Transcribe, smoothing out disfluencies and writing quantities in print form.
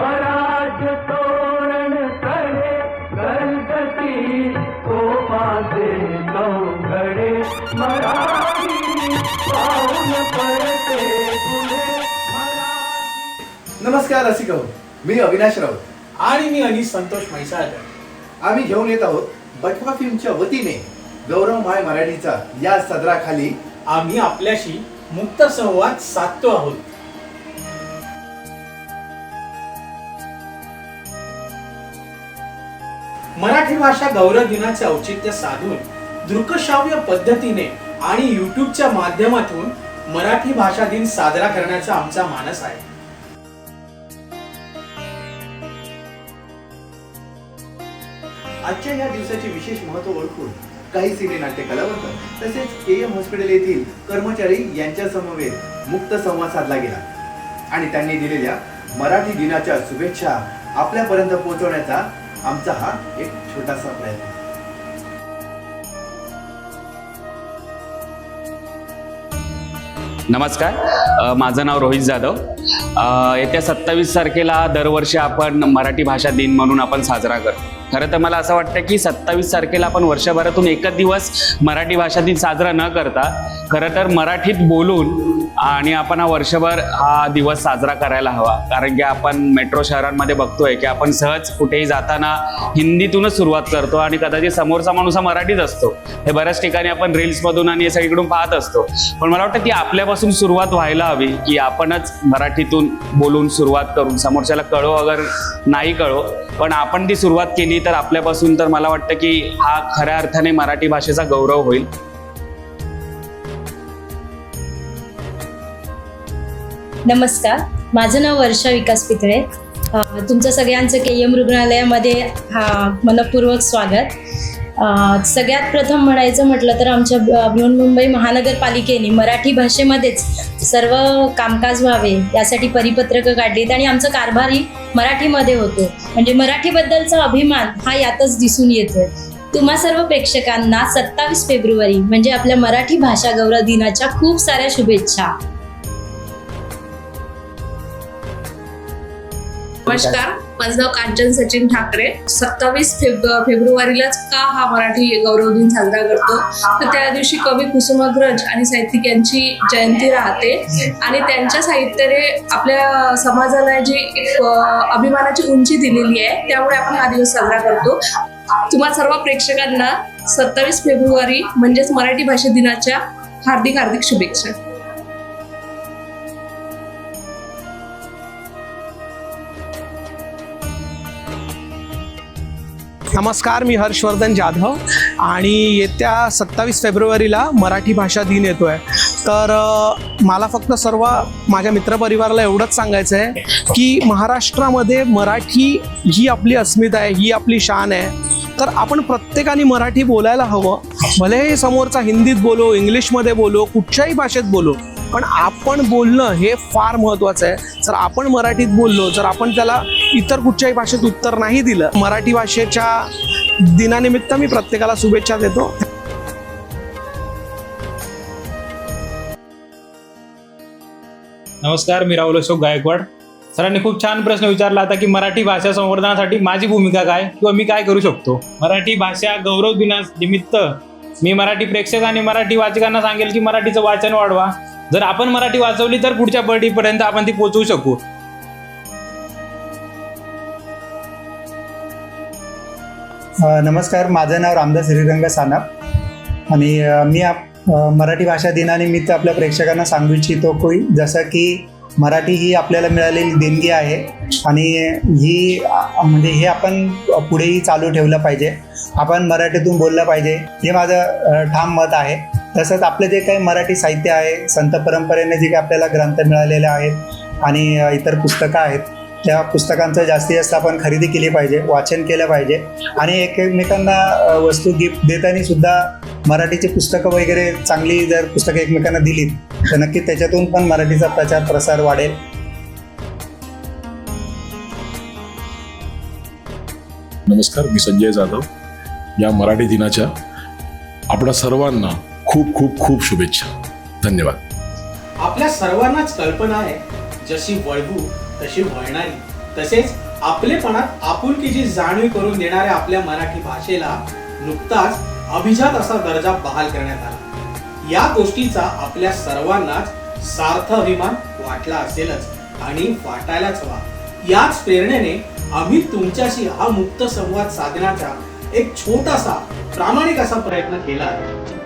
स्वराज तोरण चढे गणपती कोपाचे चौघडे मराठी पाऊल पडते पुढे नमस्कार रसिक हो, मी अविनाश राऊत आणि मी अनिश संतोष म्हैसाळकर. आम्ही घेऊन येत आहोत बटवा फिल्मच्या वतीने गौरव माय मराठीचा या सदराखाली आम्ही आपल्याशी मुक्त संवाद साधतो आहोत. मराठी भाषा गौरव दिनाचे औचित्य साधून दृकश्राव्य पद्धतीने आणि युट्यूबच्या माध्यमातून मराठी भाषा दिन साजरा करण्याचा आमचा मानस आहे. आजच्या या दिवसाचे विशेष महत्त्व ओळखून काही सिने नाट्य कलावंत तसेच KM हॉस्पिटल येथील कर्मचारी यांच्या समवेत मुक्त संवाद साधला गेला आणि त्यांनी दिलेल्या मराठी दिनाच्या शुभेच्छा आपल्यापर्यंत पोहोचवण्याचा आमचा हा एक छोटासा प्रयत्न. नमस्कार, माझं नाव रोहित जाधव. येत्या 27 तारखेला दरवर्षी आपण मराठी भाषा दिन म्हणून आपण साजरा करतो. खरं तर मला असं वाटतं की 27 तारखेला आपण वर्षभरातून एकच दिवस मराठी भाषा दिन साजरा न करता खरं तर मराठीत बोलून आणि आपण वर्षभर हा दिवस साजरा करायला हवा. कारण की आपण मेट्रो शहरांमध्ये बघतोय की आपण सहज कुठेही जाताना हिंदीतूनच सुरुवात करतो आणि कदाचित समोरचा माणूस हा मराठीच असतो. हे बऱ्याच ठिकाणी आपण रील्समधून आणि सगळीकडून पाहत असतो. पण मला वाटतं ती आपल्यापासून सुरुवात व्हायला हवी की आपणच मराठीतून बोलून सुरुवात करून समोरच्याला कळो अगर नाही कळो पण आपण ती सुरुवात केली तर आपल्यापासून तर मला वाटतं की हा खऱ्या अर्थाने मराठी भाषेचा गौरव होईल. नमस्कार, माझं नाव वर्षा विकास पितळे. तुमचं सगळ्यांचं KM रुग्णालयामध्ये मनपूर्वक स्वागत. सगळ्यात प्रथम म्हणायचं म्हटलं तर आमच्या बृहन्मुंबई महानगरपालिकेने मराठी भाषेमध्येच सर्व कामकाज व्हावे यासाठी परिपत्रकं काढलीत आणि आमचा कारभारही मराठीमध्ये होतो. म्हणजे मराठीबद्दलचा अभिमान हा यातच दिसून येतोय. तुम्हा सर्व प्रेक्षकांना 27 फेब्रुवारी म्हणजे आपल्या मराठी भाषा गौरव दिनाच्या खूप साऱ्या शुभेच्छा. नमस्कार, माझं नाव कांचन सचिन ठाकरे. 27 फेब्रुवारीलाच का हा मराठी गौरव दिन साजरा करतो तर त्या दिवशी कवी कुसुमाग्रज आणि साहित्यिक यांची जयंती राहते आणि त्यांच्या साहित्याने आपल्या समाजाला जी एक अभिमानाची उंची दिलेली आहे त्यामुळे आपण हा दिवस साजरा करतो. तुम्हा सर्व प्रेक्षकांना 27 फेब्रुवारी म्हणजेच मराठी भाषा दिनाच्या हार्दिक हार्दिक शुभेच्छा. नमस्कार, मी हर्षवर्धन जाधव आणि येत्या 27 फेब्रुवारीला मराठी भाषा दिन येतो आहे. तर मला फक्त सर्व माझ्या मित्रपरिवाराला एवढंच सांगायचं आहे की महाराष्ट्रामध्ये मराठी जी आपली अस्मिता आहे, ही आपली शान आहे. तर आपण प्रत्येकाने मराठी बोलायला हवं. भले समोरचा हिंदीत बोलो, इंग्लिशमध्ये बोलो, कुठच्याही भाषेत बोलो, पण आपण बोलणं हे फार महत्त्वाचं आहे. जर आपण मराठीत बोललो, जर आपण त्याला इतर कुठच्याही भाषेत उत्तर नाही दिलं, मराठी भाषेच्या दिनानिमित्त मी प्रत्येकाला शुभेच्छा देतो. नमस्कार, मी राहुल अशोक गायकवाड. सरांनी खूप छान प्रश्न विचारला होता की मराठी भाषा संवर्धनासाठी माझी भूमिका काय किंवा मी काय करू शकतो. मराठी भाषा गौरव दिनानिमित्त मी मराठी प्रेक्षक आणि मराठी वाचकांना सांगेल की मराठीचं वाचन वाढवा. जर आपण मराठी वाचवली तर पुढच्या पिढीपर्यंत आपण ती पोहोचवू शकू. नमस्कार, माझं नाव रामदास श्रीरंग सानप आणि मी मराठी भाषा दिनानिमित्त आपल्या प्रेक्षकांना सांगू इच्छितो की जसं की मराठी ही आपल्याला मिळालेली देणगी आहे आणि ही म्हणजे हे आपण पुढेही चालू ठेवलं पाहिजे. आपण मराठीतून बोललं पाहिजे, हे माझं ठाम मत आहे. तसंच आपलं जे काही मराठी साहित्य आहे, संत परंपरेने जे काही आपल्याला ग्रंथ मिळालेले आहेत आणि इतर पुस्तकं आहेत, त्या पुस्तकांचं जास्तीत जास्त आपण खरेदी केली पाहिजे, वाचन केलं पाहिजे आणि एकमेकांना वस्तू गिफ्ट देताना सुद्धा मराठीची पुस्तकं वगैरे चांगली जर पुस्तकं एकमेकांना दिलीत तर नक्की त्याच्यातून पण मराठीचा प्रचार प्रसार वाढेल. नमस्कार, मी संजय जाधव. या मराठी दिनाच्या आपल्या सर्वांना खूप खूप खूप शुभेच्छा. धन्यवाद. आपल्या सर्वांनाच कल्पना आहे, जशी वळवू तशी वळणारी तसेच आपलेपणात आपुलकीची जाणीव करून देणाऱ्या आपल्या मराठी भाषेला नुकताच अभिजात असा दर्जा बहाल करण्यात आला. या गोष्टीचा आपल्या सर्वांनाच सार्थ अभिमान वाटला असेलच आणि वाटायलाच हवा. याच प्रेरणेने आम्ही तुमच्याशी हा मुक्त संवाद साधण्याचा एक छोटासा प्रामाणिक असा प्रयत्न केला आहे.